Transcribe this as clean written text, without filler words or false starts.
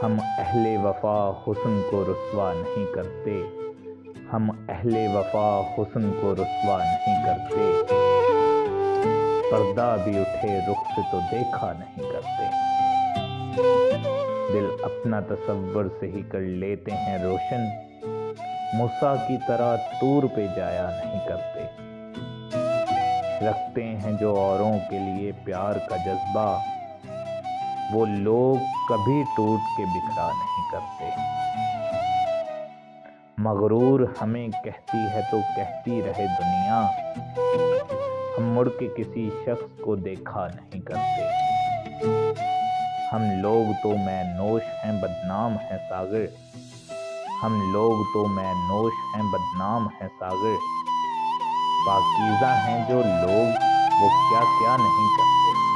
ہم اہل وفا حسن کو رسوا نہیں کرتے، ہم اہل وفا حسن کو رسوا نہیں کرتے، پردہ بھی اٹھے رخ سے تو دیکھا نہیں کرتے، دل اپنا تصور سے ہی کر لیتے ہیں روشن، موسیٰ کی طرح طور پہ جایا نہیں کرتے، رکھتے ہیں جو اوروں کے لیے پیار کا جذبہ، وہ لوگ کبھی ٹوٹ کے بکھرا نہیں کرتے، مغرور ہمیں کہتی ہے تو کہتی رہے دنیا، ہم مڑ کے کسی شخص کو دیکھا نہیں کرتے، ہم لوگ تو میں نوش ہیں بدنام ہیں ساغر، ہم لوگ تو میں نوش ہیں بدنام ہیں ساغر، پاکیزہ ہیں جو لوگ وہ کیا کیا نہیں کرتے۔